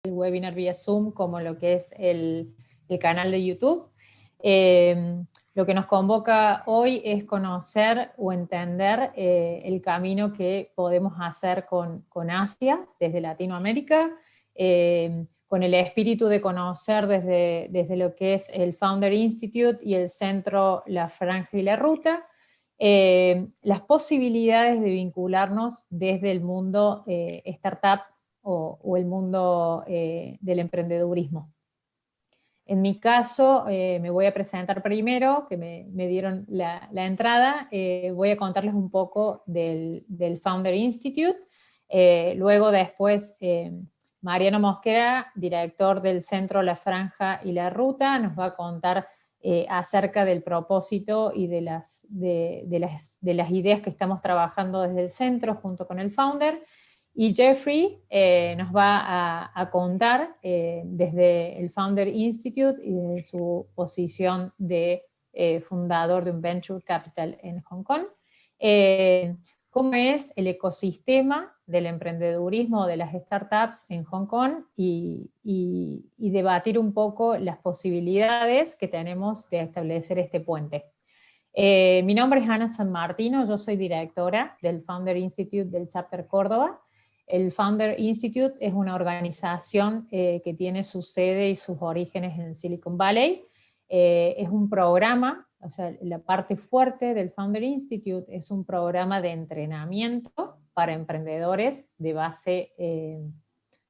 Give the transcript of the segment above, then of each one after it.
el webinar vía Zoom como lo que es el canal de YouTube. Lo que nos convoca hoy es conocer o entender el camino que podemos hacer con Asia, desde Latinoamérica, con el espíritu de conocer desde lo que es el Founder Institute y el centro La Franja y la Ruta, las posibilidades de vincularnos desde el mundo startup o el mundo del emprendedurismo. En mi caso, me voy a presentar primero, que me dieron la entrada. Voy a contarles un poco del Founder Institute. Luego después, Mariano Mosquera, director del Centro La Franja y la Ruta, nos va a contar acerca del propósito y de las ideas que estamos trabajando desde el centro junto con el Founder. Y Jeffrey nos va a contar desde el Founder Institute y desde su posición de fundador de un Venture Capital en Hong Kong, cómo es el ecosistema del emprendedurismo de las startups en Hong Kong y debatir un poco las posibilidades que tenemos de establecer este puente. Mi nombre es Ana San Martino, yo soy directora del Founder Institute del Chapter Córdoba. El Founder Institute es una organización que tiene su sede y sus orígenes en Silicon Valley. Es un programa, o sea, la parte fuerte del Founder Institute es un programa de entrenamiento para emprendedores de base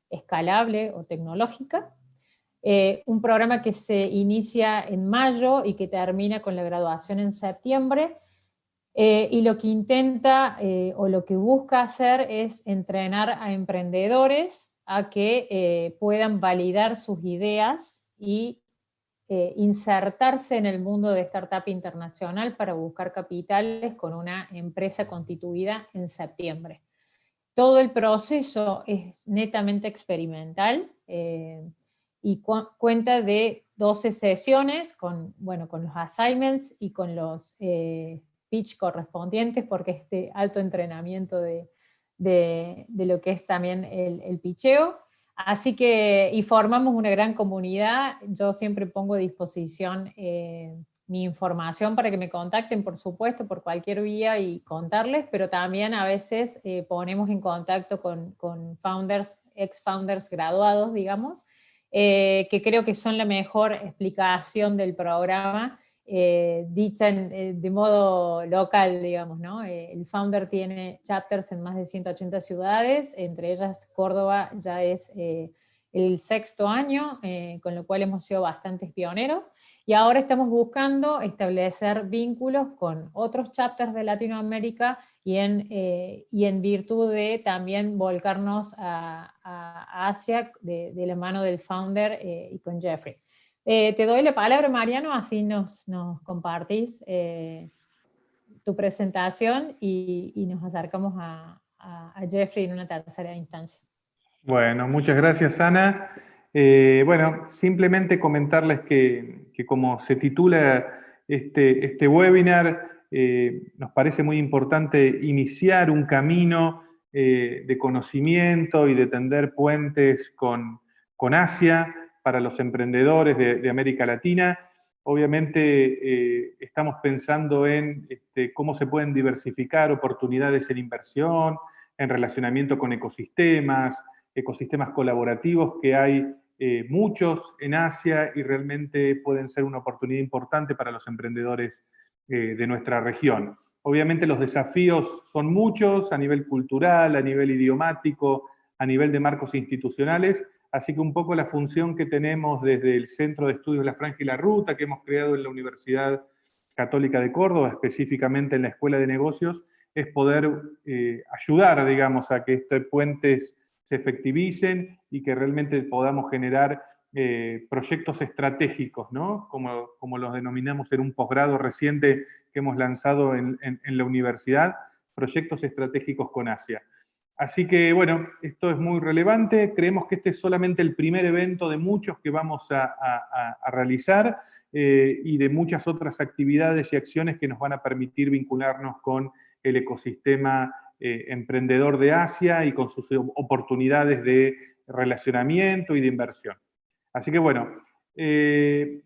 escalable o tecnológica. Un programa que se inicia en mayo y que termina con la graduación en septiembre. Y lo que intenta o lo que busca hacer es entrenar a emprendedores a que puedan validar sus ideas y insertarse en el mundo de startup internacional para buscar capitales con una empresa constituida en septiembre. Todo el proceso es netamente experimental y cuenta de 12 sesiones con los assignments y con los pitch correspondientes, porque es de alto entrenamiento de lo que es también el pitcheo. Así que, y formamos una gran comunidad. Yo siempre pongo a disposición mi información para que me contacten, por supuesto, por cualquier vía y contarles, pero también a veces ponemos en contacto con founders, ex-founders graduados, digamos, que creo que son la mejor explicación del programa, dicha de modo local, digamos, ¿no? El Founder tiene chapters en más de 180 ciudades, entre ellas Córdoba ya es el 6º año, con lo cual hemos sido bastantes pioneros, y ahora estamos buscando establecer vínculos con otros chapters de Latinoamérica y en virtud de también volcarnos a Asia de la mano del Founder y con Jeffrey. Te doy la palabra, Mariano, así nos compartís tu presentación y nos acercamos a Jeffrey en una tercera instancia. Bueno, muchas gracias, Ana. Bueno, simplemente comentarles que como se titula este webinar, nos parece muy importante iniciar un camino de conocimiento y de tender puentes con Asia para los emprendedores de América Latina. Obviamente estamos pensando en cómo se pueden diversificar oportunidades en inversión, en relacionamiento con ecosistemas colaborativos, que hay muchos en Asia y realmente pueden ser una oportunidad importante para los emprendedores de nuestra región. Obviamente los desafíos son muchos a nivel cultural, a nivel idiomático, a nivel de marcos institucionales, así que un poco la función que tenemos desde el Centro de Estudios La Franja y la Ruta, que hemos creado en la Universidad Católica de Córdoba, específicamente en la Escuela de Negocios, es poder ayudar, digamos, a que estos puentes se efectivicen y que realmente podamos generar proyectos estratégicos, ¿no? Como los denominamos en un posgrado reciente que hemos lanzado en la universidad, proyectos estratégicos con Asia. Así que, bueno, esto es muy relevante. Creemos que este es solamente el primer evento de muchos que vamos a realizar y de muchas otras actividades y acciones que nos van a permitir vincularnos con el ecosistema emprendedor de Asia y con sus oportunidades de relacionamiento y de inversión. Así que bueno,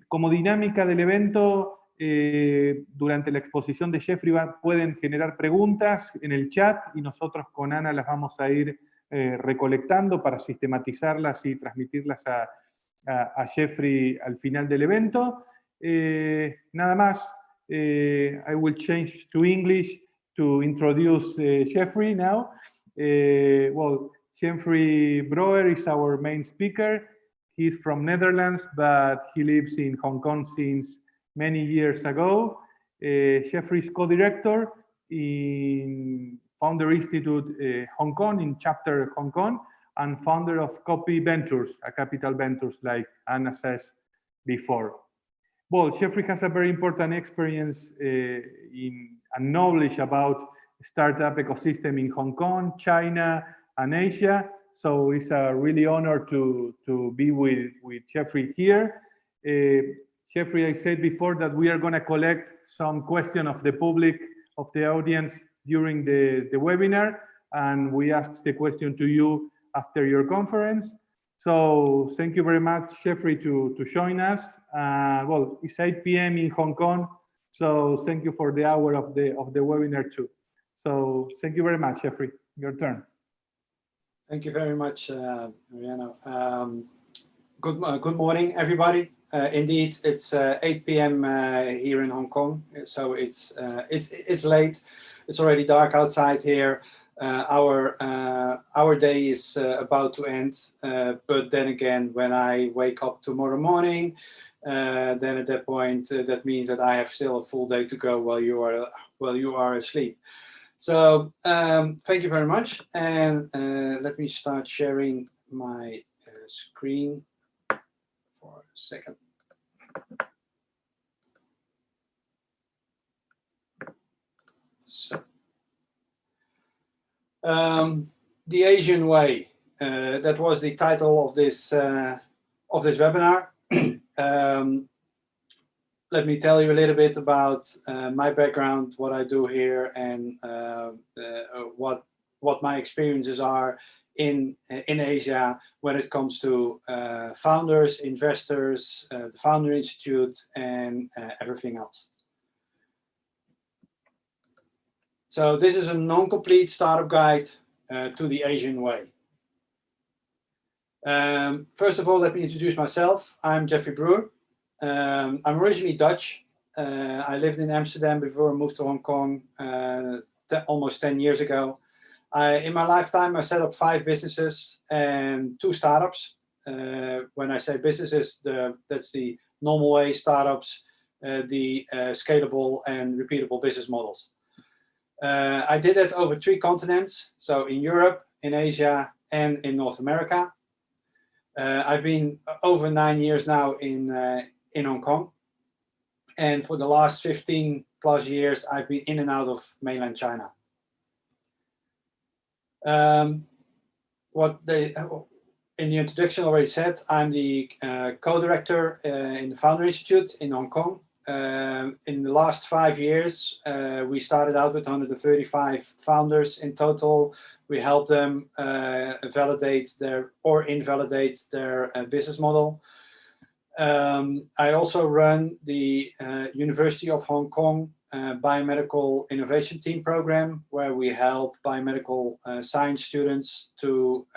como dinámica del evento, durante la exposición de Jeffrey pueden generar preguntas en el chat y nosotros con Ana las vamos a ir recolectando para sistematizarlas y transmitirlas a Jeffrey al final del evento. Nada más, I will change to English to introduce Jeffrey now. Well, Jeffrey Brouwer is our main speaker. He's from Netherlands, but he lives in Hong Kong since many years ago. Jeffrey is co-director in Founder Institute Hong Kong, in Chapter Hong Kong, and founder of Copy Ventures, a capital ventures like Anna says before. Well, Jeffrey has a very important experience and knowledge about startup ecosystem in Hong Kong, China, and Asia. So it's a really honor to be with Jeffrey here. Jeffrey, I said before that we are going to collect some questions of the public, of the audience during the webinar, and we ask the question to you after your conference. So thank you very much, Jeffrey, to join us. Well, it's 8 p.m. in Hong Kong, so thank you for the hour of the webinar too. So thank you very much, Jeffrey. Your turn. Thank you very much, Mariano. Good morning, everybody. Indeed, it's 8 p.m. Here in Hong Kong, so it's late. It's already dark outside here. Our day is about to end, but then again, when I wake up tomorrow morning, then at that point, that means that I have still a full day to go while you are asleep. So thank you very much, and let me start sharing my screen for a second. So the Asian way, that was the title of this webinar. Let me tell you a little bit about my background, what I do here, and what my experiences are in Asia when it comes to founders, investors, the Founder Institute, and everything else. So this is a non-complete startup guide to the Asian way. First of all, let me introduce myself. I'm Jeffrey Brouwer. I'm originally Dutch. I lived in Amsterdam before I moved to Hong Kong almost 10 years ago. In my lifetime, I set up 5 businesses and 2 startups. When I say businesses, that's the normal way startups, the scalable and repeatable business models. I did it over 3 continents, so in Europe, in Asia, and in North America. I've been over 9 years now in Hong Kong, and for the last 15 plus years, I've been in and out of mainland China. What they in the introduction already said, I'm the co-director in the Founder Institute in Hong Kong. In the last 5 years, we started out with 135 founders in total. We helped them validate or invalidate their business model. I also run the University of Hong Kong Biomedical Innovation Team program, where we help biomedical science students to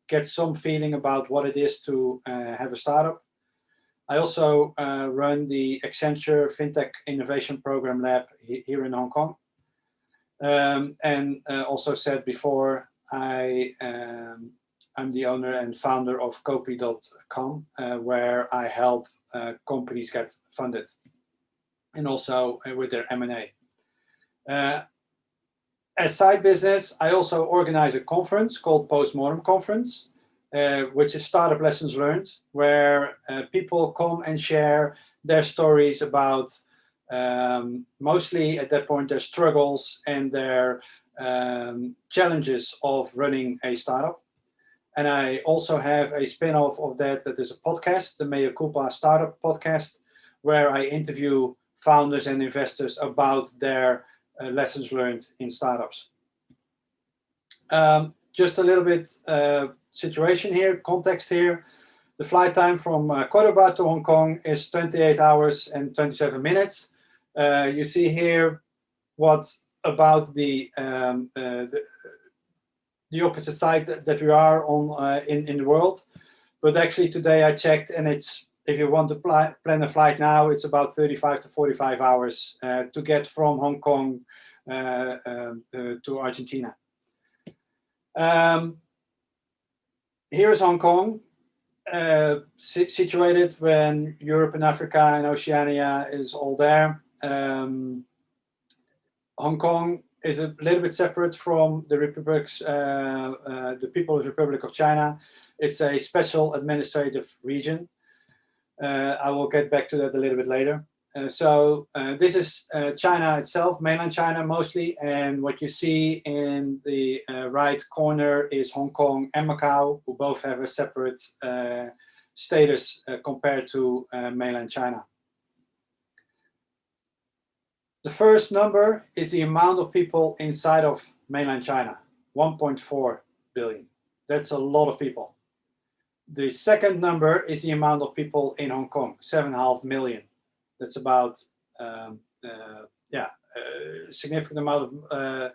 get some feeling about what it is to have a startup. I also run the Accenture FinTech Innovation Program Lab here in Hong Kong. And also said before, I'm the owner and founder of Copy.com, where I help companies get funded, and also with their M&A. As side business, I also organize a conference called Postmortem Conference, which is Startup Lessons Learned, where people come and share their stories about mostly at that point their struggles and their challenges of running a startup. And I also have a spin-off of that is a podcast, the Mea Culpa Startup Podcast, where I interview founders and investors about their lessons learned in startups. Just a little bit situation here, context here. The flight time from Cordoba to Hong Kong is 28 hours and 27 minutes. You see here what about the opposite side that we are on in the world. But actually today I checked, and it's, if you want to plan a flight now, it's about 35 to 45 hours to get from Hong Kong to Argentina. Here is Hong Kong, situated when Europe and Africa and Oceania is all there. Hong Kong is a little bit separate from the the People's Republic of China. It's a special administrative region. I will get back to that a little bit later. This is China itself, mainland China mostly, and what you see in the right corner is Hong Kong and Macau, who both have a separate status compared to mainland China. The first number is the amount of people inside of mainland China, 1.4 billion. That's a lot of people. The second number is the amount of people in Hong Kong, 7.5 million. That's about, a significant amount of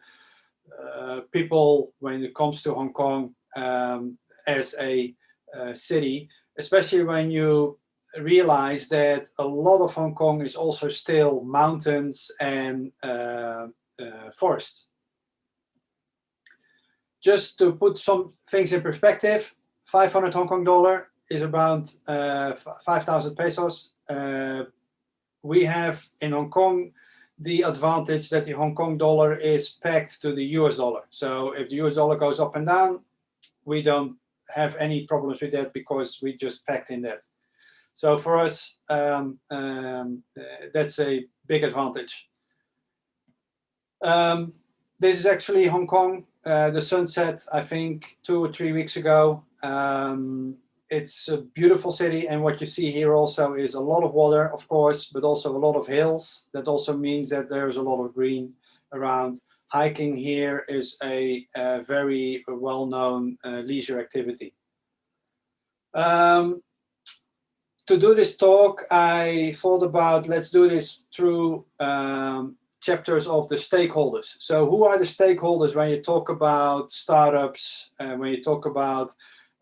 people when it comes to Hong Kong as a city, especially when you realize that a lot of Hong Kong is also still mountains and forest. Just to put some things in perspective, 500 Hong Kong dollar is around 5,000 pesos. We have in Hong Kong the advantage that the Hong Kong dollar is pegged to the US dollar. So if the US dollar goes up and down, we don't have any problems with that because we just pegged in that. So for us, that's a big advantage. This is actually Hong Kong. The sunset, I think 2 or 3 weeks ago. It's a beautiful city, and what you see here also is a lot of water, of course, but also a lot of hills. That also means that there's a lot of green around. Hiking here is a very well-known leisure activity. To do this talk, I thought about, let's do this through chapters of the stakeholders. So who are the stakeholders when you talk about startups, when you talk about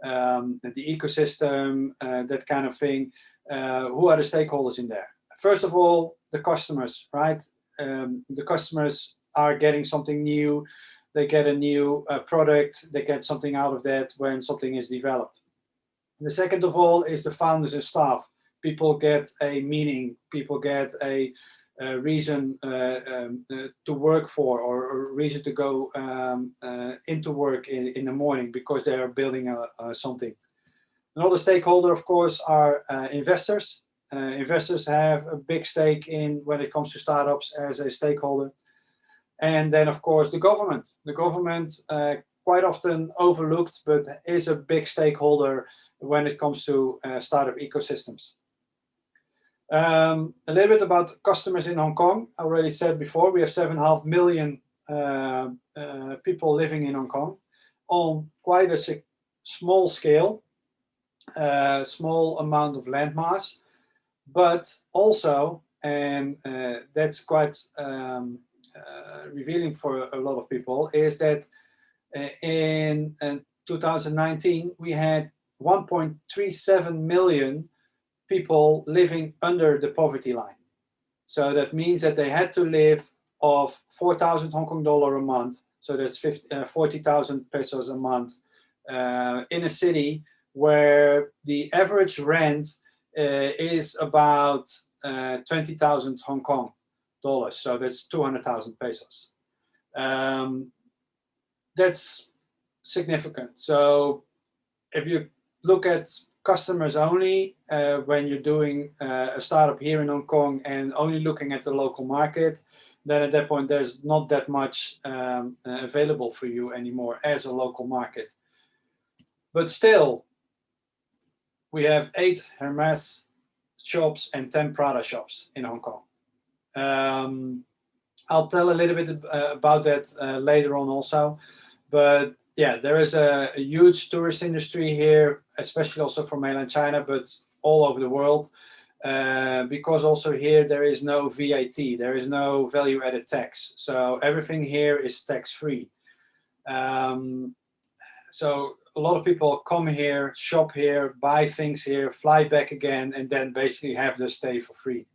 the ecosystem, that kind of thing? Who are the stakeholders in there? First of all, the customers, right? The customers are getting something new. They get a new product. They get something out of that when something is developed. The second of all is the founders and staff. People get a meaning. People get a reason to work for, or a reason to go into work in the morning because they are building something. Another stakeholder, of course, are investors. Investors have a big stake in when it comes to startups as a stakeholder. And then, of course, the government. The government, quite often overlooked, but is a big stakeholder when it comes to startup ecosystems. A little bit about customers in Hong Kong. I already said before, we have 7.5 million people living in Hong Kong on quite a small scale, small amount of landmass, but also, and that's quite revealing for a lot of people, is that in 2019 we had 1.37 million people living under the poverty line. So that means that they had to live off 4,000 Hong Kong dollar a month. So that's 40,000 pesos a month in a city where the average rent is about 20,000 Hong Kong dollars. So that's 200,000 pesos. That's significant. So if you look at customers only, when you're doing a startup here in Hong Kong and only looking at the local market, then at that point there's not that much available for you anymore as a local market. But still, we have 8 Hermes shops and 10 Prada shops in Hong Kong. I'll tell a little bit about that later on also. But yeah, there is a huge tourist industry here, especially also from mainland China, but all over the world. Because also here there is no VAT, there is no value-added tax. So everything here is tax-free. So a lot of people come here, shop here, buy things here, fly back again, and then basically have their stay for free.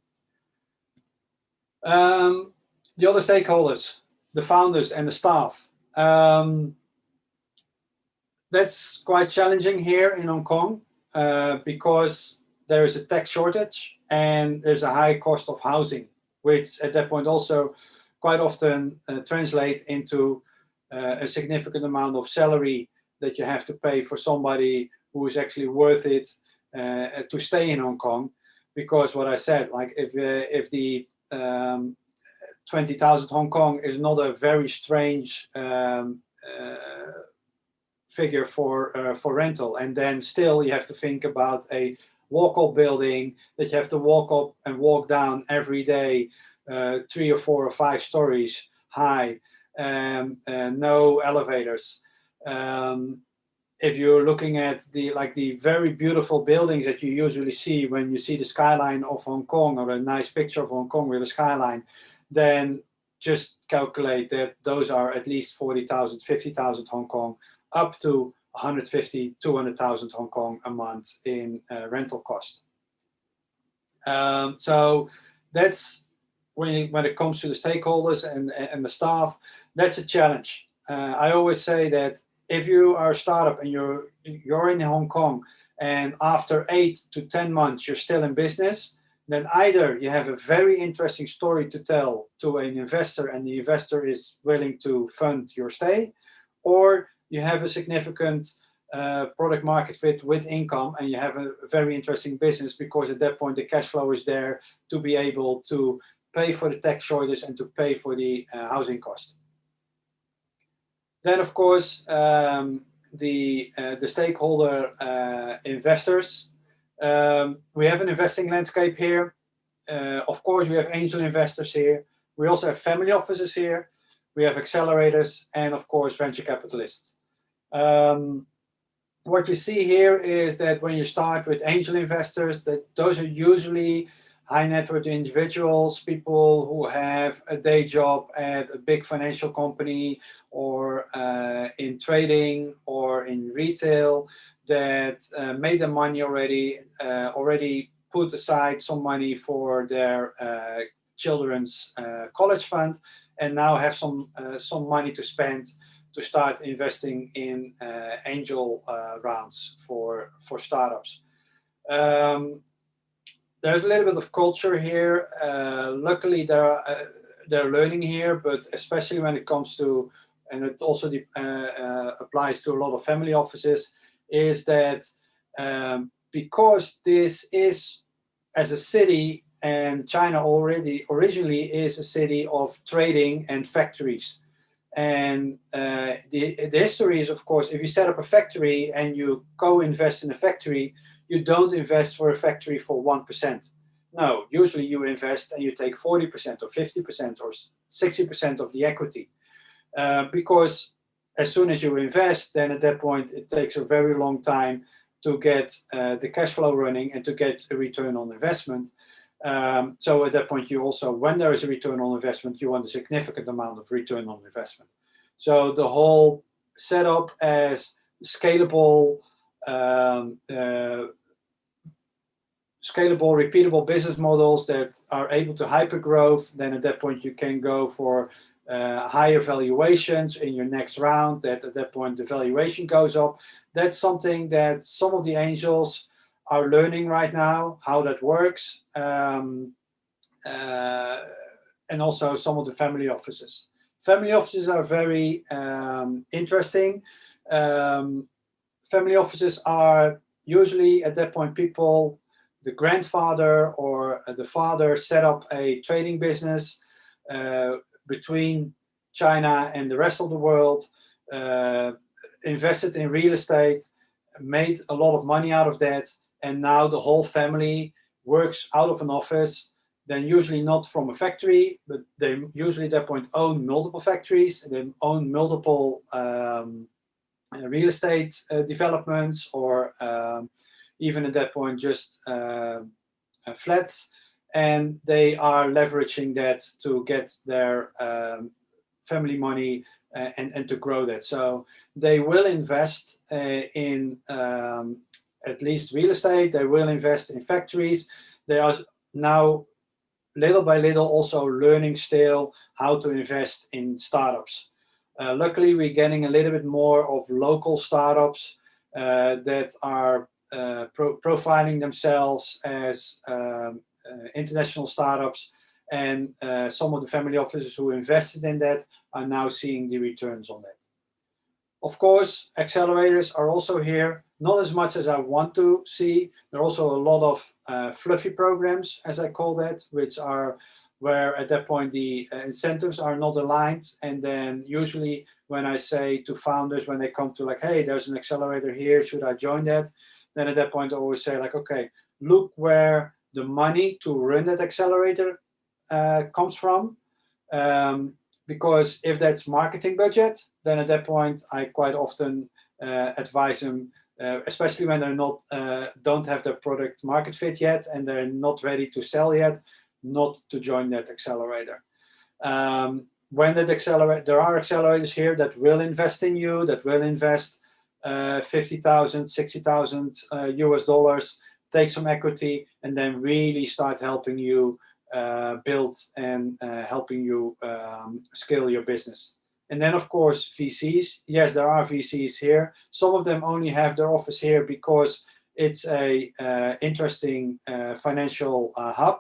The other stakeholders, the founders and the staff. That's quite challenging here in Hong Kong because there is a tax shortage and there's a high cost of housing, which at that point also quite often translate into a significant amount of salary that you have to pay for somebody who is actually worth it to stay in Hong Kong. Because what I said, like if the 20,000 Hong Kong is not a very strange figure for rental, and then still you have to think about a walk-up building that you have to walk up and walk down every day, 3 or 4 or 5 stories high, no elevators. If you're looking at the very beautiful buildings that you usually see when you see the skyline of Hong Kong, or a nice picture of Hong Kong with a skyline, then just calculate that those are at least 40,000, 50,000 Hong Kong, up to 150, 200,000 Hong Kong a month in rental cost. So that's when it comes to the stakeholders and the staff, that's a challenge. I always say that if you are a startup and you're in Hong Kong and after 8 to 10 months you're still in business, then either you have a very interesting story to tell to an investor and the investor is willing to fund your stay, or you have a significant product market fit with income and you have a very interesting business, because at that point the cash flow is there to be able to pay for the tax shortage and to pay for the housing cost. Then, of course, the stakeholder investors. We have an investing landscape here. Of course, we have angel investors here. We also have family offices here. We have accelerators and, of course, venture capitalists. What you see here is that when you start with angel investors, that those are usually high net worth individuals, people who have a day job at a big financial company or in trading or in retail, that made their money already put aside some money for their children's college fund, and now have some money to spend to start investing in angel rounds for startups. There's a little bit of culture here. Luckily, they're learning here, but especially when it comes to, and it also applies to a lot of family offices, is that because this is, as a city, and China originally is a city of trading and factories. And the history is, of course, if you set up a factory and you co-invest in a factory, you don't invest for a factory for 1%. No, usually you invest and you take 40% or 50% or 60% of the equity. Because as soon as you invest, then at that point, it takes a very long time to get the cash flow running and to get a return on investment. So at that point, you also, when there is a return on investment, you want a significant amount of return on investment. So the whole setup as scalable, repeatable business models that are able to hyper growth, then at that point you can go for higher valuations in your next round, that at that point the valuation goes up. That's something that some of the angels are learning right now, how that works, and also some of the family offices. Family offices are very interesting. Family offices are usually at that point people, the grandfather or the father set up a trading business between China and the rest of the world, invested in real estate, made a lot of money out of that, and now the whole family works out of an office, then usually not from a factory, but they usually at that point own multiple factories, and they own multiple real estate developments, or even at that point just flats, and they are leveraging that to get their family money and to grow that. So they will invest in at least real estate, they will invest in factories. They are now little by little also learning still how to invest in startups. Luckily, we're getting a little bit more of local startups that are profiling themselves as international startups, and some of the family offices who invested in that are now seeing the returns on that. Of course, accelerators are also here, not as much as I want to see. There are also a lot of fluffy programs, as I call that, which are where at that point the incentives are not aligned. And then usually when I say to founders, when they come to like, hey, there's an accelerator here, should I join that? Then at that point I always say like, okay, look where the money to run that accelerator comes from. Because if that's marketing budget, then at that point I quite often advise them, especially when they're not don't have their product market fit yet and they're not ready to sell yet, not to join that accelerator. When that accelerator, there are accelerators here that will invest in you, that will invest $50,000, $60,000 US dollars, take some equity, and then really start helping you build and helping you scale your business. And then of course VCs. Yes, there are VCs here. Some of them only have their office here because it's a interesting financial hub.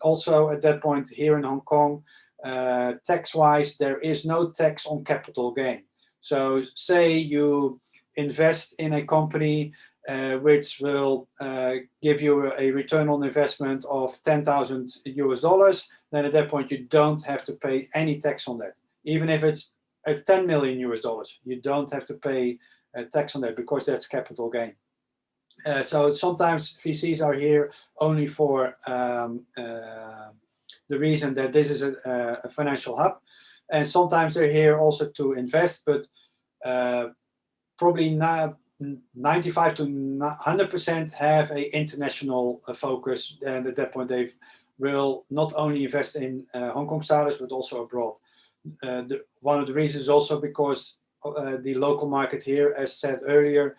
Also at that point here in Hong Kong, tax-wise, there is no tax on capital gain. So say you invest in a company which will give you a return on investment of 10,000 US dollars, then at that point you don't have to pay any tax on that. Even if it's 10 million US dollars, you don't have to pay tax on that because that's capital gain. So sometimes VCs are here only for the reason that this is a financial hub. And sometimes they're here also to invest, but probably not 95 to 100% have an international focus, and at that point they will not only invest in Hong Kong startups but also abroad. One of the reasons is also because the local market here, as said earlier,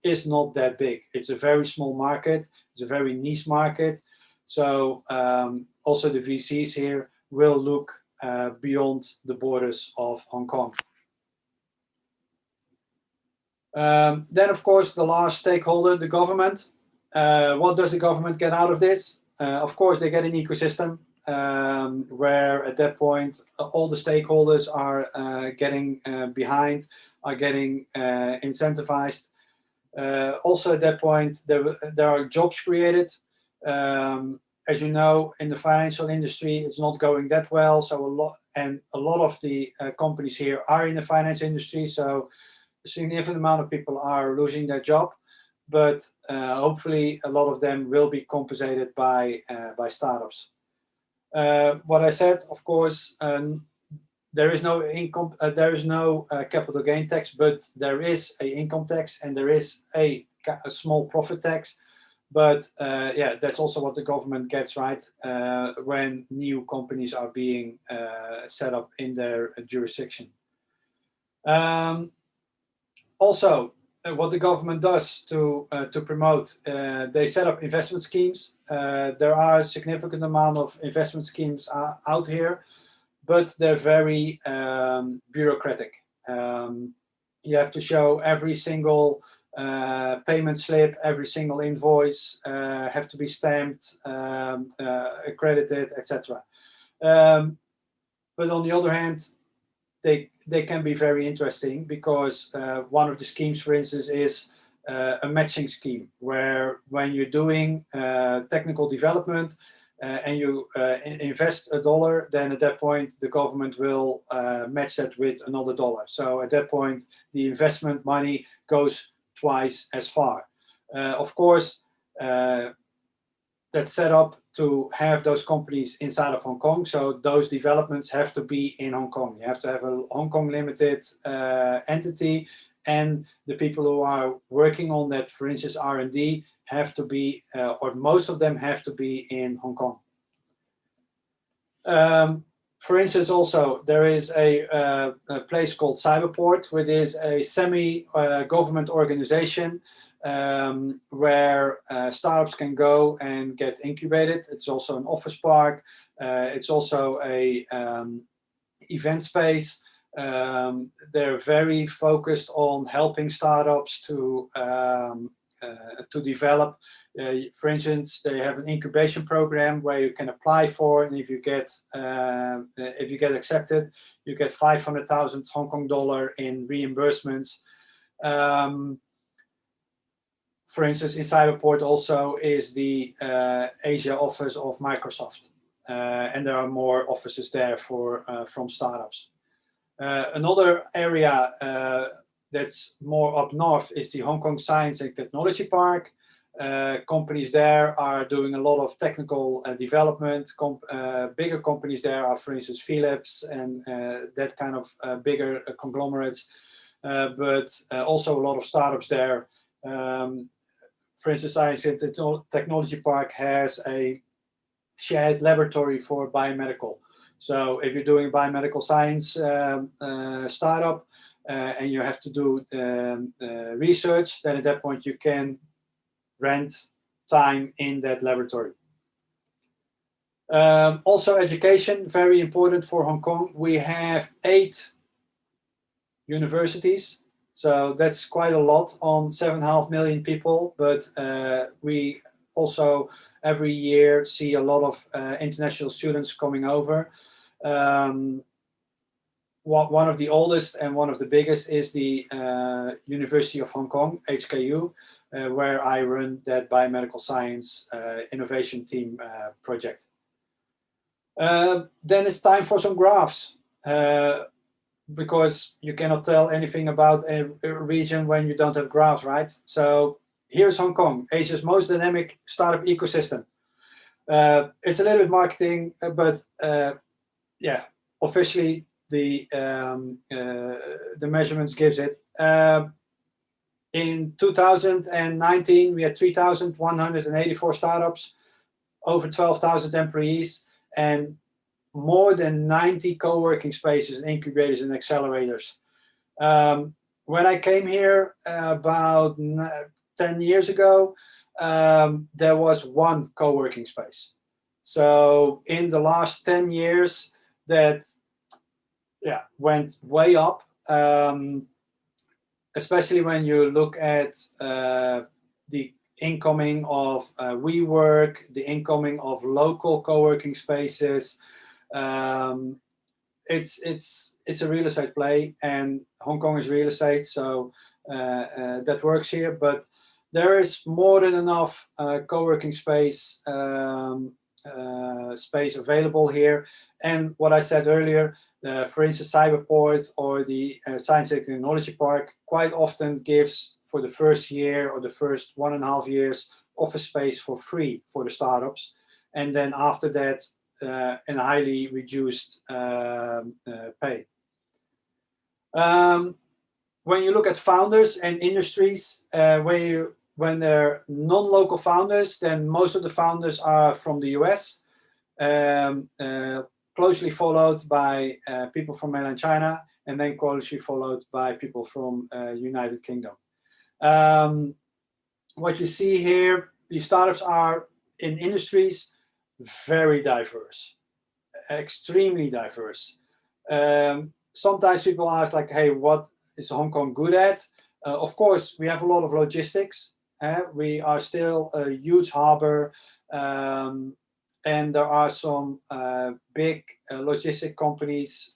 is not that big. It's a very small market. It's a very niche market. So also the VCs here will look beyond the borders of Hong Kong. Then, of course, the last stakeholder, the government. What does the government get out of this? Of course, they get an ecosystem where at that point all the stakeholders are getting behind, are getting incentivized. Also at that point, there are jobs created. As you know, in the financial industry, it's not going that well. So a lot of the companies here are in the finance industry. So a significant amount of people are losing their job, but hopefully a lot of them will be compensated by startups. What I said, of course, there is no income, there is no capital gain tax, but there is an income tax and there is a small profit tax. But yeah, that's also what the government gets, right, when new companies are being set up in their jurisdiction. Also, what the government does to promote, they set up investment schemes. There are a significant amount of investment schemes out here, but they're very bureaucratic. You have to show every single payment slip, every single invoice have to be stamped, accredited, etc. But on the other hand, they can be very interesting because one of the schemes, for instance, is a matching scheme where when you're doing technical development and you invest $1, then at that point the government will match that with another $1. So at that point the investment money goes twice as far. Of course, that's set up to have those companies inside of Hong Kong. So those developments have to be in Hong Kong. You have to have a Hong Kong limited entity, and the people who are working on that, for instance, R&D, have to be, or most of them have to be in Hong Kong. For instance, also, there is a place called Cyberport, which is a semi-government organization where startups can go and get incubated. It's also an office park. It's also a event space. They're very focused on helping startups to develop. For instance, they have an incubation program where you can apply for, and if you get accepted, you get 500,000 Hong Kong dollar in reimbursements. For instance, in Cyberport also is the Asia office of Microsoft, and there are more offices there for from startups. Another area that's more up north is the Hong Kong Science and Technology Park. Companies there are doing a lot of technical development. Bigger companies there are, for instance, Philips and that kind of bigger conglomerates, but also a lot of startups there. For instance, Science and Technology Park has a shared laboratory for biomedical. So if you're doing biomedical science startup and you have to do research, then at that point you can rent time in that laboratory. Also education, very important for Hong Kong. We have 8 universities, so that's quite a lot on 7.5 million people, but we also every year see a lot of international students coming over. One of the oldest and one of the biggest is the University of Hong Kong, HKU, where I run that biomedical science innovation team project. Then it's time for some graphs, because you cannot tell anything about a region when you don't have graphs, right? So here's Hong Kong, Asia's most dynamic startup ecosystem. It's a little bit marketing, but yeah, officially the measurements gives it. In 2019, we had 3,184 startups, over 12,000 employees, and more than 90 co-working spaces, and incubators, and accelerators. When I came here about 10 years ago, there was one co-working space. So in the last 10 years, that went way up. Especially when you look at the incoming of WeWork, the incoming of local co-working spaces. It's a real estate play, and Hong Kong is real estate, so that works here. But there is more than enough co-working space available here. And what I said earlier, for instance, Cyberport or the Science and Technology Park quite often gives, for the first year or the first 1.5 years, office space for free for the startups. And then after that, in a highly reduced pay. When you look at founders and industries, when they're non-local founders, then most of the founders are from the US, closely followed by people from mainland China, and then closely followed by people from United Kingdom. What you see here, these startups are in industries very diverse, extremely diverse. Sometimes people ask, like, hey, what is Hong Kong good at? Of course, we have a lot of logistics. We are still a huge harbor, and there are some big logistic companies,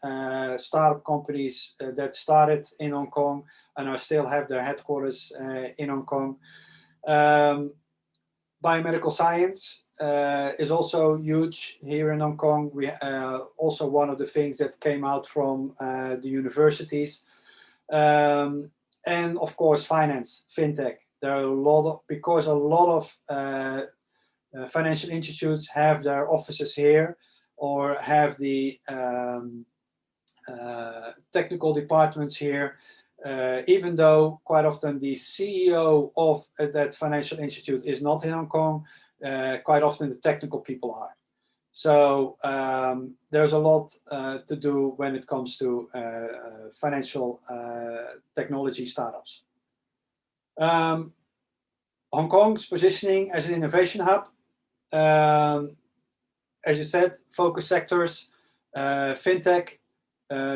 startup companies that started in Hong Kong and are still have their headquarters in Hong Kong. Biomedical science is also huge here in Hong Kong. We also one of the things that came out from the universities. And of course, finance, fintech. There are a lot of, because a lot of financial institutes have their offices here or have the technical departments here, even though quite often the CEO of that financial institute is not in Hong Kong, quite often the technical people are. So there's a lot to do when it comes to financial technology startups. Hong Kong's positioning as an innovation hub, as you said, focus sectors, fintech,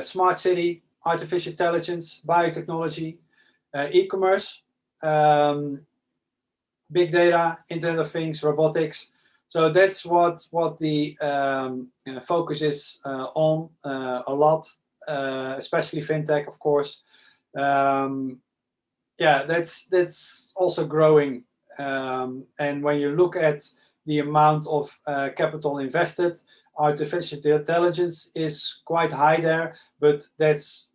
smart city, artificial intelligence, biotechnology, e-commerce, big data, Internet of Things, robotics. So that's what the focus is on a lot, especially fintech, of course. Yeah, that's also growing. And when you look at the amount of capital invested, artificial intelligence is quite high there, but that's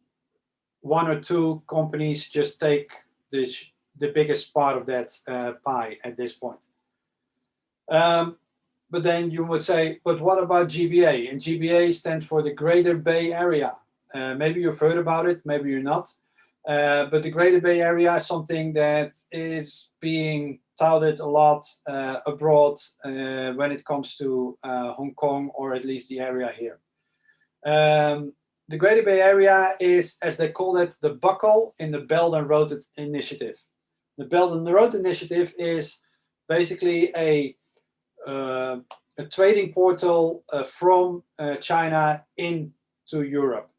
one or two companies just take the biggest part of that pie at this point. But then you would say, but what about GBA? And GBA stands for the Greater Bay Area. Maybe you've heard about it, maybe you're not. But the Greater Bay Area is something that is being touted a lot abroad when it comes to Hong Kong, or at least the area here. The Greater Bay Area is, as they call it, the buckle in the Belt and Road Initiative. The Belt and Road Initiative is basically a trading portal from China into Europe,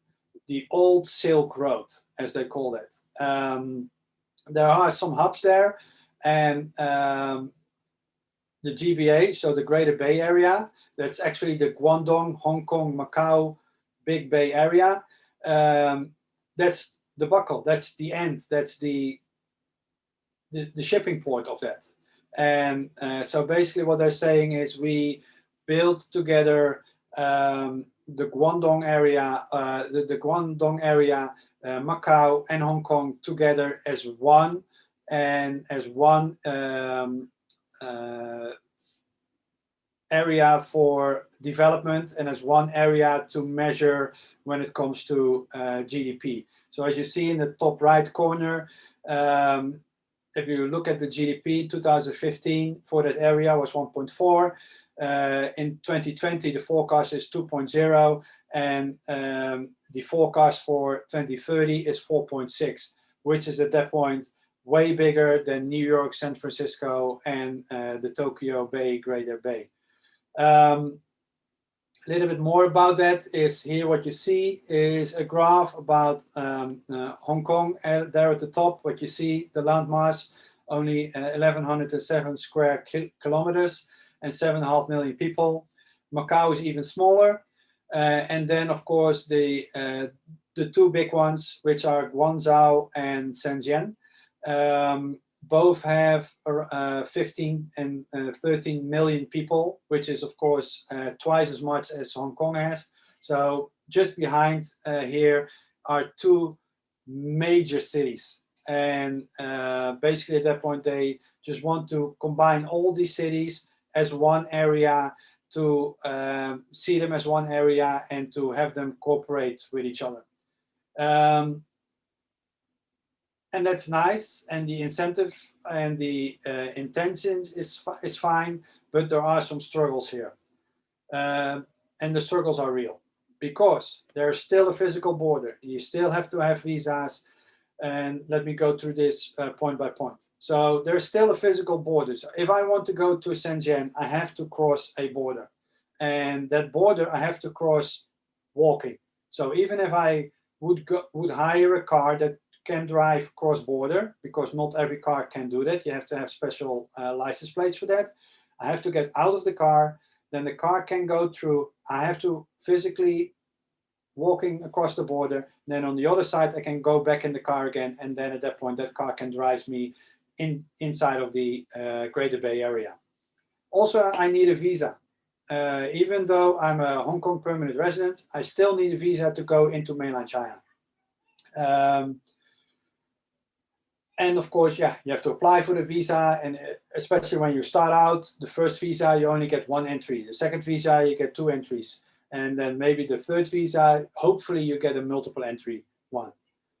the old Silk Road, as they call it. There are some hubs there, and the GBA, so the Greater Bay Area, that's actually the Guangdong, Hong Kong, Macau, Big Bay Area. That's the buckle, that's the end, that's the shipping port of that. And so basically what they're saying is we build together the Guangdong area, the Guangdong area, Macau and Hong Kong together as one, and as one area for development, and as one area to measure when it comes to GDP. So as you see in the top right corner, if you look at the GDP, 2015 for that area was 1.4. In 2020, the forecast is 2.0, and the forecast for 2030 is 4.6, which is at that point way bigger than New York, San Francisco, and the Tokyo Bay, Greater Bay. A little bit more about that is here. What you see is a graph about Hong Kong. There at the top, what you see, the landmass, only 1,107 square kilometers and 7.5 million people. Macau is even smaller. And then, of course, the two big ones, which are Guangzhou and Shenzhen. Both have 15 and 13 million people, which is, of course, twice as much as Hong Kong has. So just behind here are two major cities. And basically at that point, they just want to combine all these cities as one area, to see them as one area and to have them cooperate with each other. And that's nice, and the incentive and the intention is fine, but there are some struggles here. And the struggles are real, because there's still a physical border. You still have to have visas, and let me go through this point by point. So there's still a physical border. So if I want to go to Shenzhen, I have to cross a border, and that border I have to cross walking. So even if I would hire a car that can drive cross-border, because not every car can do that. You have to have special license plates for that. I have to get out of the car, then the car can go through. I have to physically walking across the border. Then on the other side, I can go back in the car again, and then at that point, that car can drive me inside of the Greater Bay Area. Also, I need a visa. Even though I'm a Hong Kong permanent resident, I still need a visa to go into mainland China. And of course, yeah, you have to apply for the visa, and especially when you start out, the first visa, you only get 1 entry. The second visa, you get 2 entries. And then maybe the third visa, hopefully you get a multiple entry one.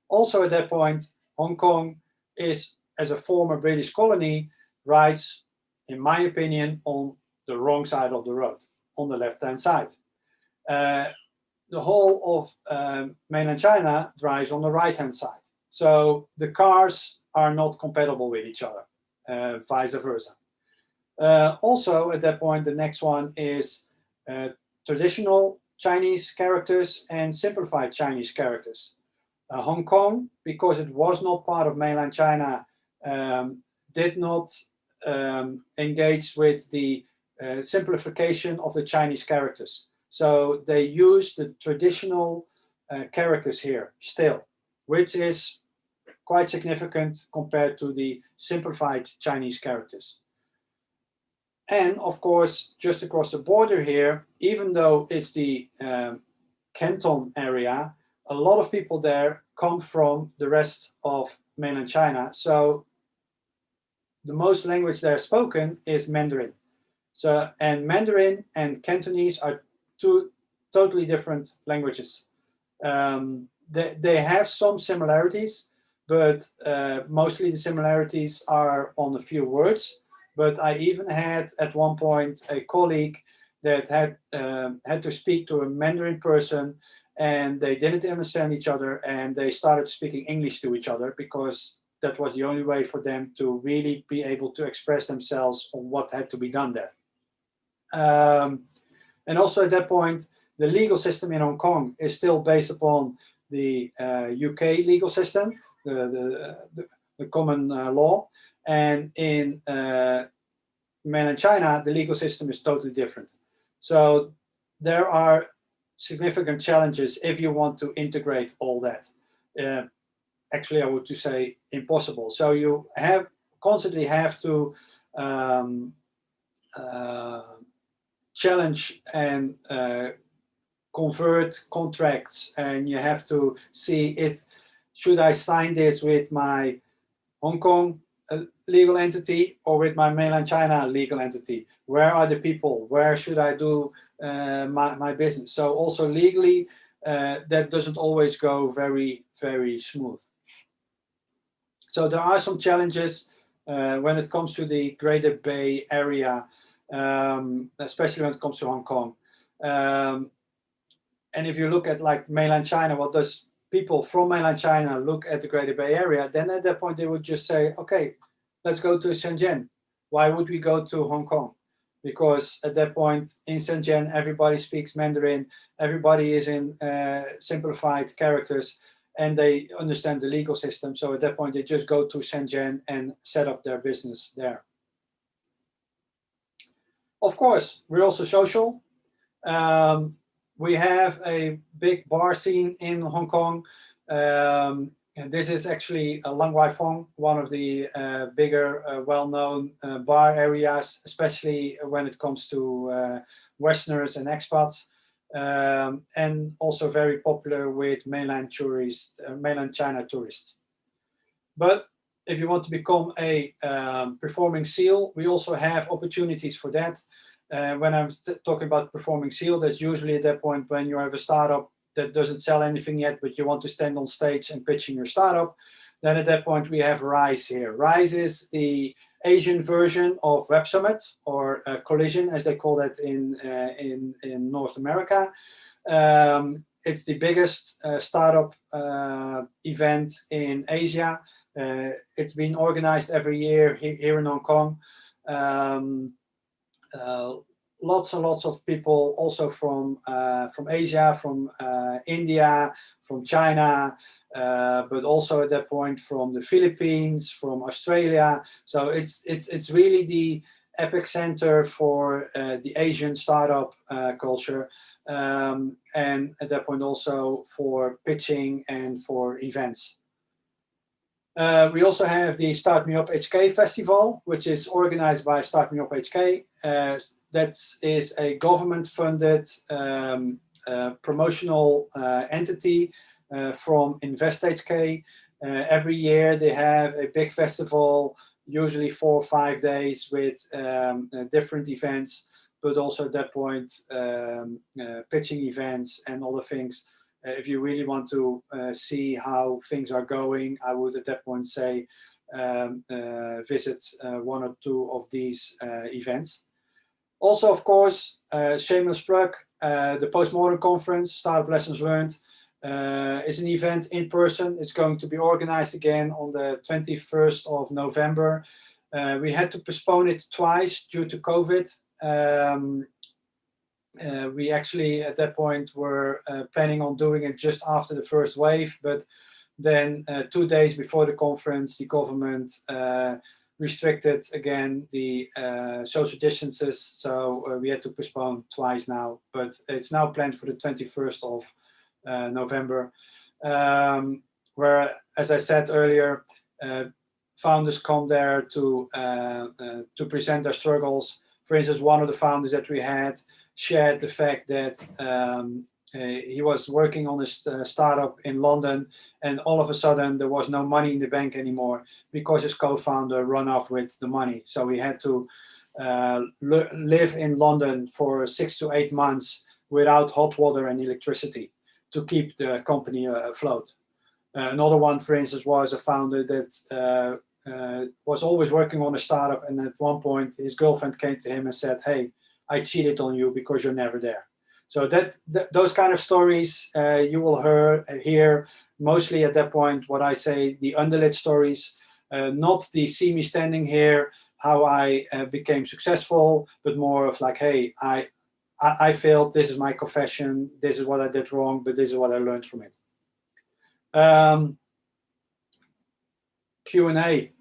Also at that point, Hong Kong is, as a former British colony, rides, in my opinion, on the wrong side of the road, on the left-hand side. The whole of mainland China drives on the right-hand side. So the cars are not compatible with each other, vice versa. Also, at that point, the next one is traditional Chinese characters and simplified Chinese characters. Hong Kong, because it was not part of mainland China, did not engage with the simplification of the Chinese characters. So they use the traditional characters here still, which is quite significant compared to the simplified Chinese characters. And of course, just across the border here, even though it's the Canton area, a lot of people there come from the rest of mainland China. So the most language there spoken is Mandarin. So, and Mandarin and Cantonese are 2 totally different languages. They have some similarities, but mostly the similarities are on a few words. But I even had at one point a colleague that had to speak to a Mandarin person, and they didn't understand each other, and they started speaking English to each other because that was the only way for them to really be able to express themselves on what had to be done there. And also at that point, the legal system in Hong Kong is still based upon the UK legal system, the common law. And in mainland China, the legal system is totally different. So there are significant challenges if you want to integrate all that. Actually, I would to say impossible. So you constantly have to challenge and convert contracts, and you have to see should I sign this with my Hong Kong legal entity or with my mainland China legal entity? Where are the people? Where should I do my business? So also legally, that doesn't always go very, very smooth. So there are some challenges when it comes to the Greater Bay Area, especially when it comes to Hong Kong. And if you look at like mainland China, what does people from mainland China look at the Greater Bay Area? Then at that point, they would just say, okay, let's go to Shenzhen. Why would we go to Hong Kong? Because at that point in Shenzhen, everybody speaks Mandarin, everybody is in simplified characters, and they understand the legal system. So at that point, they just go to Shenzhen and set up their business there. Of course, we're also social. We have a big bar scene in Hong Kong. And this is actually Lang Wai Fong, one of the bigger, well-known bar areas, especially when it comes to Westerners and expats, and also very popular with mainland tourists, mainland China tourists. But if you want to become a performing SEAL, we also have opportunities for that. When I'm talking about performing SEAL, that's usually at that point when you have a startup that doesn't sell anything yet, but you want to stand on stage and pitch in your startup. Then at that point, we have RISE here. RISE is the Asian version of Web Summit, or Collision, as they call that in North America. It's the biggest startup event in Asia. It's been organized every year here in Hong Kong. Lots and lots of people also from Asia, from India, from China, but also at that point from the Philippines, from Australia. So it's really the epicenter for the Asian startup culture, and at that point also for pitching and for events. We also have the Start Me Up HK Festival, which is organized by Start Me Up HK. That is a government-funded promotional entity from Invest HK. Every year they have a big festival, usually 4 or 5 days with different events, but also at that point pitching events and other things. If you really want to see how things are going, I would at that point say visit 1 or 2 of these events. Also, of course, shameless plug, the Postmodern Conference, Startup Lessons Learned, is an event in person. It's going to be organized again on the 21st of November. We had to postpone it twice due to COVID. We actually, at that point, were planning on doing it just after the first wave, but then 2 days before the conference, the government restricted again the social distances, so we had to postpone twice now, but it's now planned for the 21st of November, where, as I said earlier, founders come there to present their struggles. For instance, one of the founders that we had shared the fact that he was working on a startup in London, and all of a sudden there was no money in the bank anymore because his co-founder ran off with the money. So he had to live in London for 6 to 8 months without hot water and electricity to keep the company afloat. Another one, for instance, was a founder that was always working on a startup, and at one point his girlfriend came to him and said, "Hey, I cheated on you because you're never there." So those kind of stories you will hear mostly at that point, what I say, the underlit stories, not the see me standing here, how I became successful, but more of like, hey, I failed, this is my confession, this is what I did wrong, but this is what I learned from it. Q&A.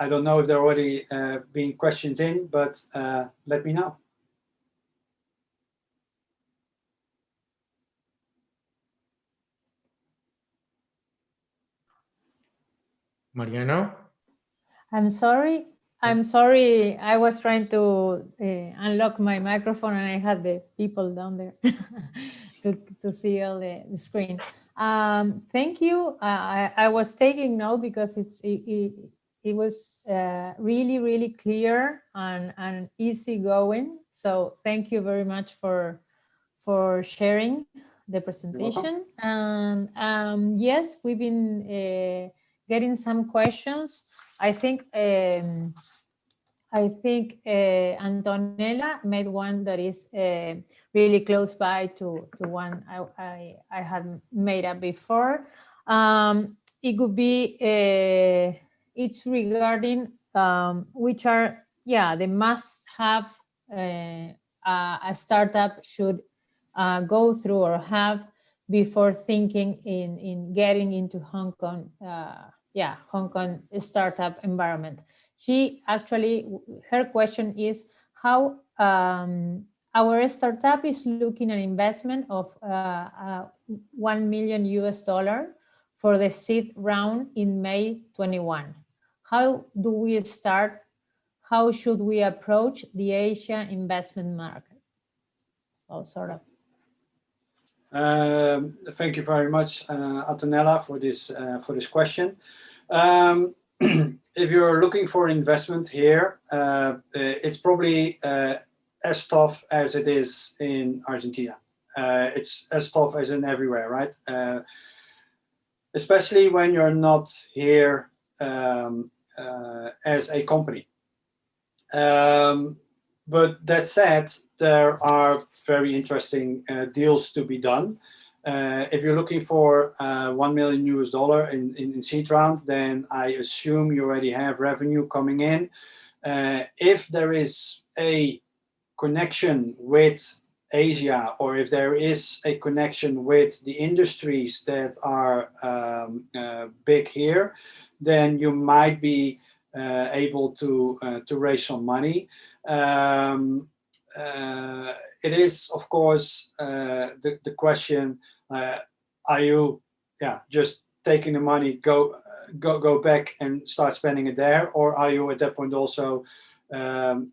I don't know if there already been questions in, but let me know. Mariano? I'm sorry. I was trying to unlock my microphone and I had the people down there to see all the screen. Thank you. I was taking note because it was really, really clear and easy going. So thank you very much for sharing the presentation. And yes, we've been getting some questions. I think Antonella made one that is really close by to one I had made up before. It could be, it's regarding which are, the must-have a startup should go through or have before thinking in getting into Hong Kong, Hong Kong startup environment. She actually, her question is how our startup is looking at investment of $1 million for the seed round in May 21. How do we start? How should we approach the Asia investment market? Oh, sort of. Thank you very much, Antonella, for this question. If you're looking for investment here, it's probably as tough as it is in Argentina. It's as tough as in everywhere, right? Especially when you're not here as a company. But that said, there are very interesting deals to be done. If you're looking for $1 million in seed round, then I assume you already have revenue coming in. If there is a connection with Asia, or if there is a connection with the industries that are big here, then you might be able to raise some money. It is, of course, the question: are you, just taking the money, go back and start spending it there, or are you at that point also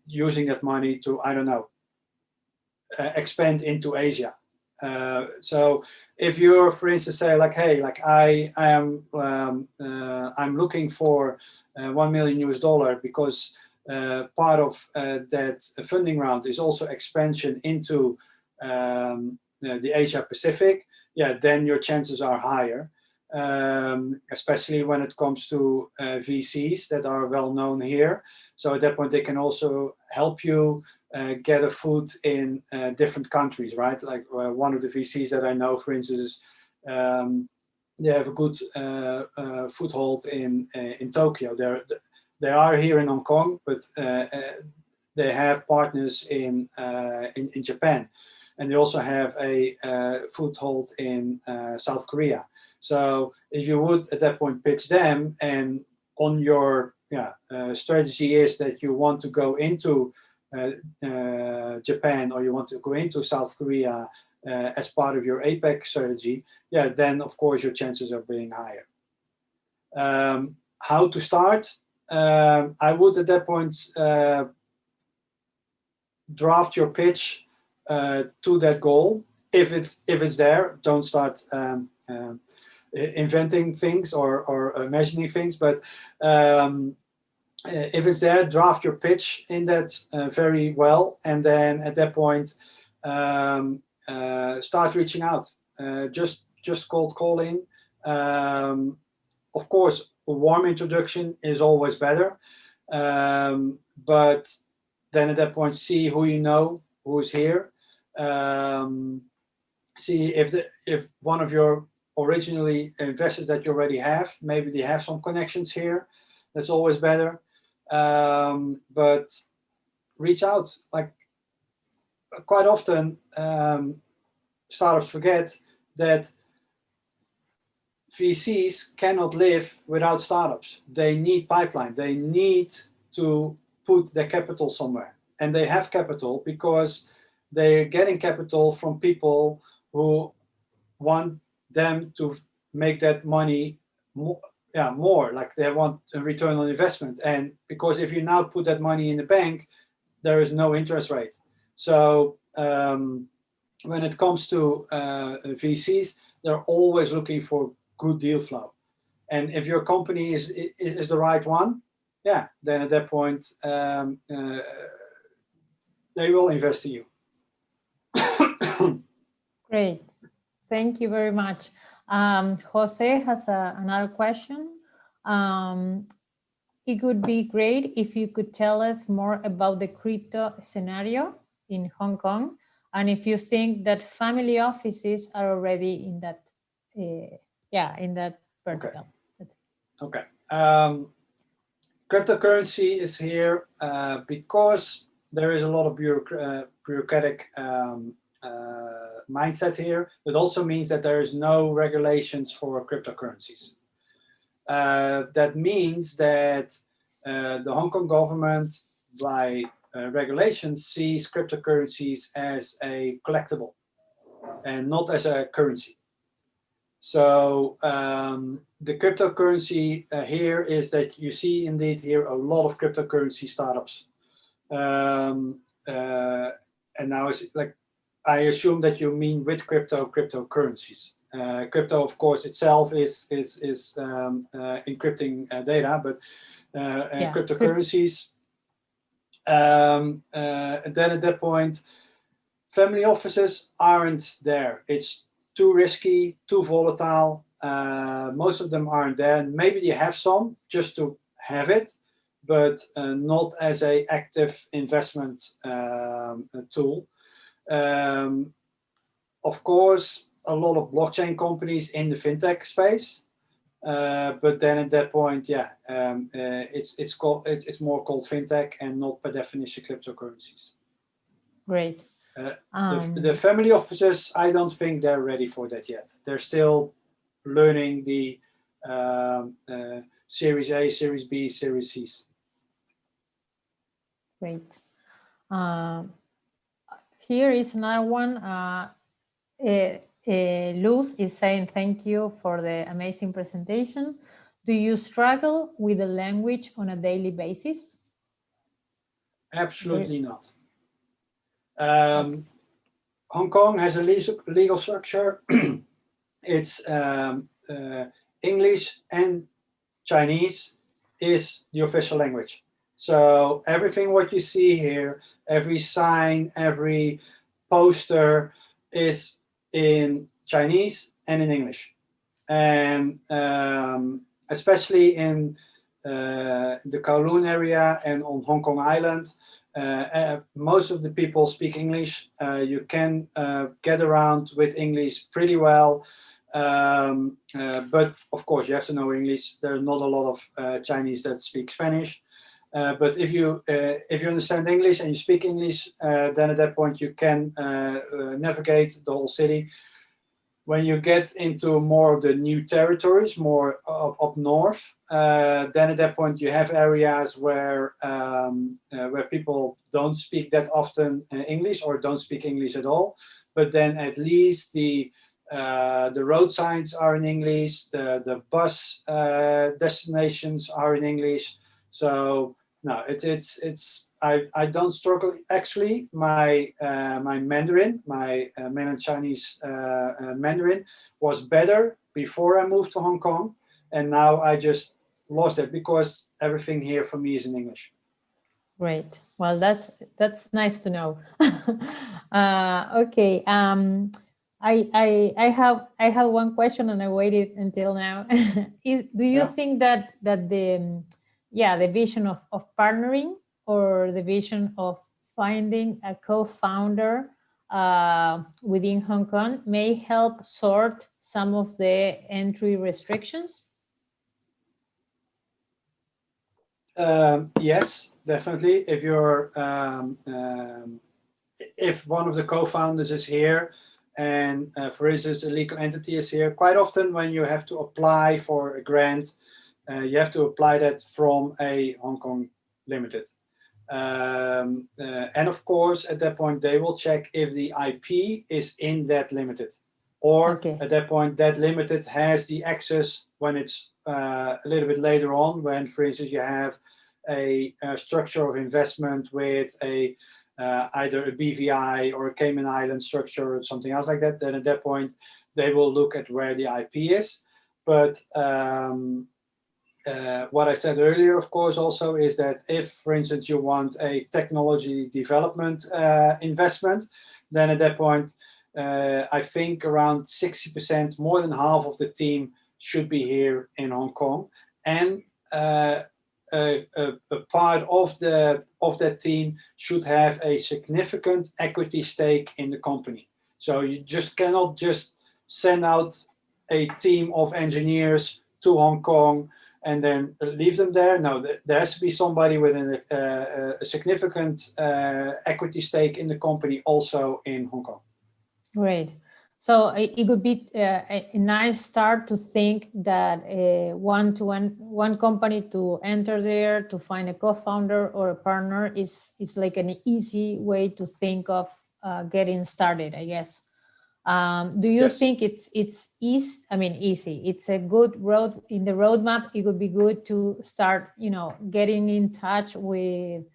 using that money to, I don't know, expand into Asia? So if you're, for instance, say like, hey, like I'm looking for $1 million because part of that funding round is also expansion into the Asia Pacific, yeah, then your chances are higher, especially when it comes to VCs that are well known here. So at that point, they can also help you get a foot in different countries, right? Like one of the VCs that I know, for instance, is they have a good foothold in Tokyo. They are here in Hong Kong, but they have partners in Japan, and they also have a foothold in South Korea. So if you would at that point pitch them, and on your strategy is that you want to go into Japan, or you want to go into South Korea as part of your APEC strategy, yeah, then of course your chances are being higher. How to start? I would at that point draft your pitch to that goal. If it's there, don't start inventing things or imagining things. But if it's there, draft your pitch in that very well, and then at that point start reaching out. Just cold calling. Of course, a warm introduction is always better, but then at that point, see who you know, who's here. See if one of your originally investors that you already have, maybe they have some connections here. That's always better. But reach out. Like quite often, startups forget that VCs cannot live without startups. They need pipeline. They need to put their capital somewhere. And they have capital because they're getting capital from people who want them to make that money more, like they want a return on investment. And because if you now put that money in the bank, there is no interest rate. So when it comes to VCs, they're always looking for good deal flow. And if your company is the right one, yeah, then at that point, they will invest in you. Great. Thank you very much. Jose has another question. It would be great if you could tell us more about the crypto scenario in Hong Kong, and if you think that family offices are already in that, in that vertical. Okay. Cryptocurrency is here because there is a lot of bureaucratic mindset here. It also means that there is no regulations for cryptocurrencies. That means that the Hong Kong government, by regulations, sees cryptocurrencies as a collectible and not as a currency. So the cryptocurrency here is that you see indeed here a lot of cryptocurrency startups. And now it's like, I assume that you mean with cryptocurrencies. Crypto, of course, itself is encrypting data, but cryptocurrencies. And then at that point, family offices aren't there. It's too risky, too volatile. Most of them aren't there. Maybe they have some just to have it, but not as an active investment tool. Of course, a lot of blockchain companies in the fintech space, but then at that point, it's more called fintech and not by definition cryptocurrencies. Great. The family offices, I don't think they're ready for that yet. They're still learning the Series A, Series B, Series C's. Great. Here is another one. Luz is saying thank you for the amazing presentation. Do you struggle with the language on a daily basis? Absolutely not. Hong Kong has a legal structure. It's English and Chinese is the official language. So everything what you see here, every sign, every poster is in Chinese and in English. And especially in the Kowloon area and on Hong Kong Island, most of the people speak English. You can get around with English pretty well. But of course, you have to know English. There's not a lot of Chinese that speak Spanish. But if you understand English and you speak English, then at that point you can navigate the whole city. When you get into more of the new territories, more up north, then at that point you have areas where people don't speak that often English or don't speak English at all. But then at least the road signs are in English, the bus destinations are in English. So no, I don't struggle. Actually, my Mandarin, my mainland Chinese Mandarin was better before I moved to Hong Kong, and now I just lost it because everything here for me is in English. Great. Well, that's nice to know. Okay. I have one question and I waited until now. Do you think that the vision of partnering or the vision of finding a co-founder within Hong Kong may help sort some of the entry restrictions? Yes, definitely. If you're if one of the co-founders is here, and for instance, a legal entity is here, quite often when you have to apply for a grant, you have to apply that from a Hong Kong limited. And of course, at that point, they will check if the IP is in that limited. Or at that point, that limited has the access when it's a little bit later on, when, for instance, you have a structure of investment with either a BVI or a Cayman Island structure or something else like that, then at that point, they will look at where the IP is. But what I said earlier, of course, also is that if, for instance, you want a technology development investment, then at that point, I think around 60%, more than half of the team should be here in Hong Kong. And a part of that team should have a significant equity stake in the company. So you just cannot just send out a team of engineers to Hong Kong and then leave them there. No, there has to be somebody with a significant equity stake in the company also in Hong Kong. Great. So it would be a nice start to think that one company to enter there, to find a co-founder or a partner is like an easy way to think of getting started, I guess. Do you think it's easy? It's a good road in the roadmap. It would be good to start, getting in touch with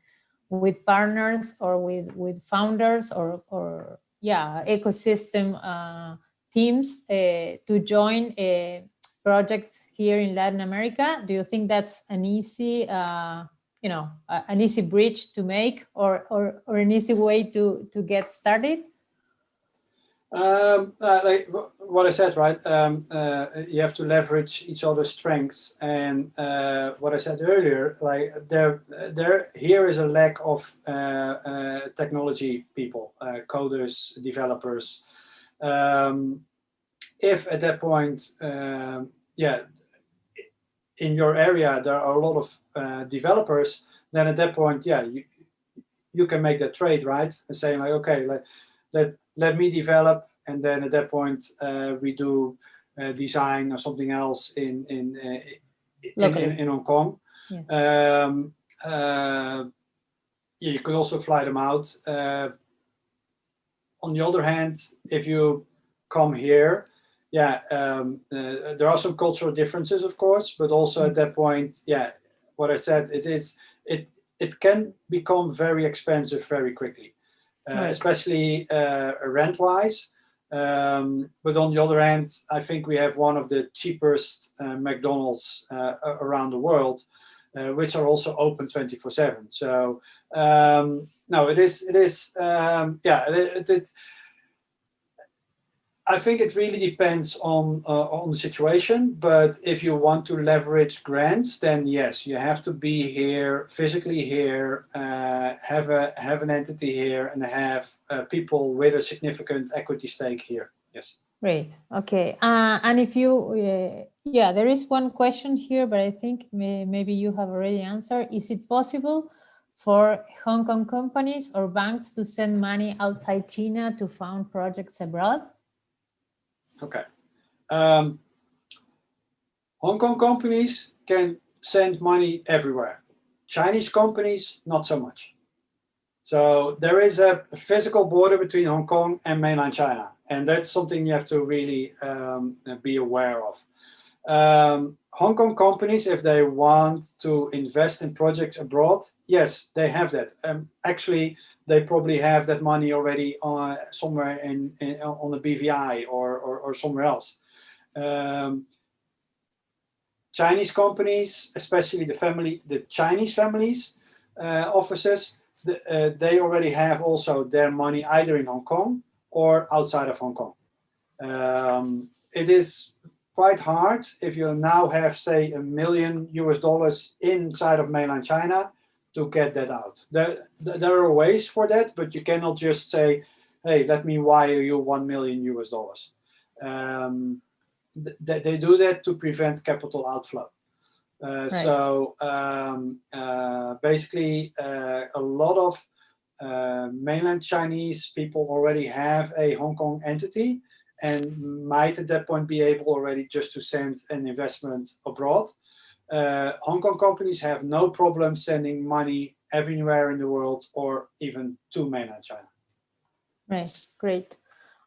partners or with founders or ecosystem teams to join projects here in Latin America. Do you think that's an easy, an easy bridge to make or an easy way to get started? Like what I said, right? You have to leverage each other's strengths, and what I said earlier, like here is a lack of technology people, coders, developers. If at that point, in your area there are a lot of developers, then at that point, you can make that trade, right? And saying like, okay, let me develop, and then at that point we do design or something else in Hong Kong. You could also fly them out. On the other hand, if you come here, there are some cultural differences, of course, but also at that point, what I said, it can become very expensive very quickly. especially rent-wise. But on the other hand, I think we have one of the cheapest McDonald's around the world, which are also open 24/7. So no, it is I think it really depends on the situation. But if you want to leverage grants, then yes, you have to be here, physically here, have an entity here, and have people with a significant equity stake here. Yes. Great. Okay. And if you, there is one question here, but I think maybe you have already answered. Is it possible for Hong Kong companies or banks to send money outside China to fund projects abroad? Okay. Hong Kong companies can send money everywhere. Chinese companies, not so much. So there is a physical border between Hong Kong and mainland China, and that's something you have to really be aware of. Hong Kong companies, if they want to invest in projects abroad, yes, they have that. Actually, they probably have that money already somewhere on the BVI or somewhere else. Chinese companies, especially the Chinese families, offices, they already have also their money either in Hong Kong or outside of Hong Kong. It is quite hard if you now have, say, $1 million inside of mainland China to get that out. There are ways for that, but you cannot just say, hey, let me wire you $1 million. They do that to prevent capital outflow. Right. So basically, a lot of mainland Chinese people already have a Hong Kong entity and might at that point be able already just to send an investment abroad. Hong Kong companies have no problem sending money everywhere in the world or even to mainland China. Right, great.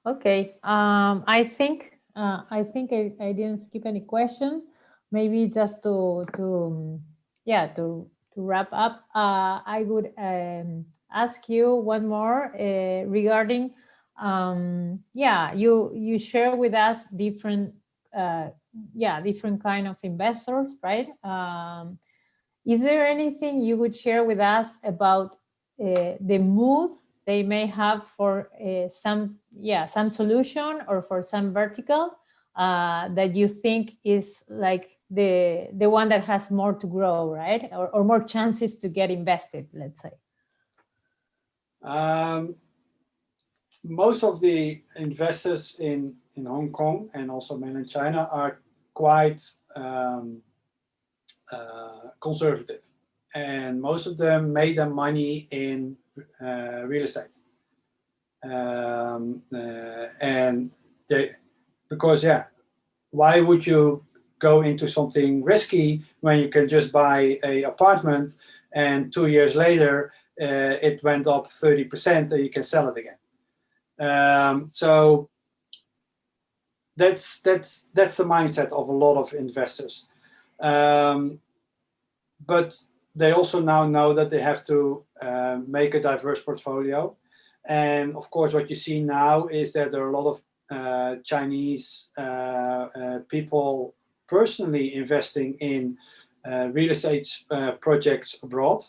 Okay, I think I didn't skip any question. Maybe just to wrap up, I would ask you one more regarding you share with us different kind of investors, right? Is there anything you would share with us about the mood they may have for some solution or for some vertical that you think is like the one that has more to grow, right? Or more chances to get invested, let's say. Most of the investors in Hong Kong and also mainland China are quite conservative, and most of them made their money in real estate, and why would you go into something risky when you can just buy an apartment and 2 years later it went up 30% and you can sell it again? So that's the mindset of a lot of investors. But they also now know that they have to make a diverse portfolio. And of course, what you see now is that there are a lot of Chinese people personally investing in real estate projects abroad.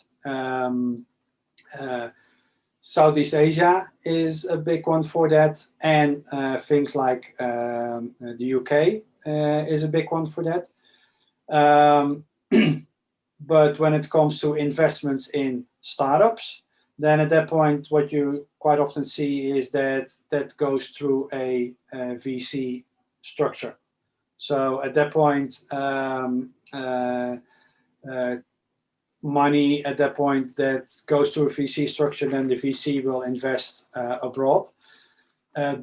Southeast Asia is a big one for that, and things like the UK is a big one for that. But when it comes to investments in startups, then at that point, what you quite often see is that goes through a VC structure. So at that point, money at that point that goes through a VC structure, then the VC will invest abroad.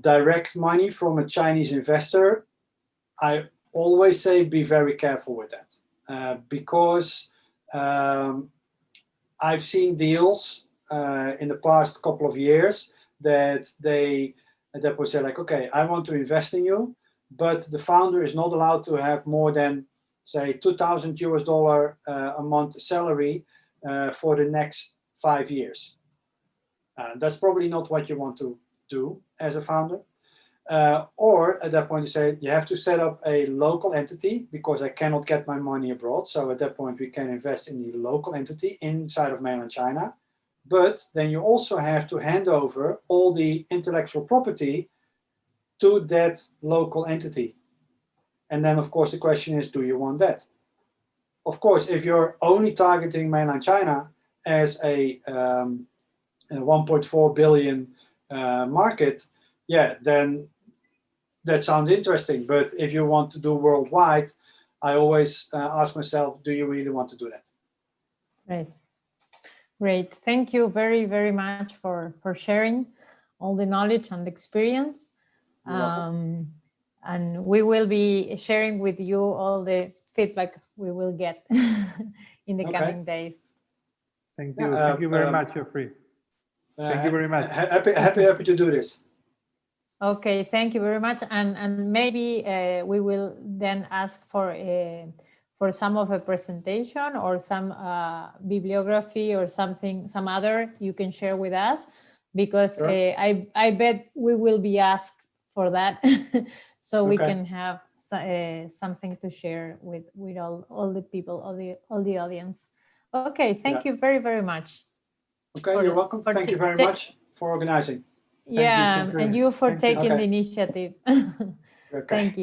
Direct money from a Chinese investor, I always say be very careful with that, because I've seen deals in the past couple of years that they at that point say like, okay, I want to invest in you, but the founder is not allowed to have more than, say, $2,000 a month salary for the next 5 years. That's probably not what you want to do as a founder. Or at that point you say, you have to set up a local entity because I cannot get my money abroad. So at that point we can invest in the local entity inside of mainland China. But then you also have to hand over all the intellectual property to that local entity. And then of course the question is, do you want that? Of course, if you're only targeting mainland China as a 1.4 billion market, yeah, then that sounds interesting. But if you want to do worldwide, I always ask myself, do you really want to do that? Right. Great. Thank you very, very much for sharing all the knowledge and experience. And we will be sharing with you all the feedback we will get in the coming days. Thank you. Thank you very much, Jeffrey. Thank you very much. Happy to do this. Okay, thank you very much. And maybe we will then ask for some of a presentation or some bibliography or something, some other you can share with us, because sure. I bet we will be asked for that. So we can have something to share with all the people, all the audience. Okay, thank you very, very much. Okay, you're welcome. Thank you very much for organizing. And you for taking the initiative. Thank you.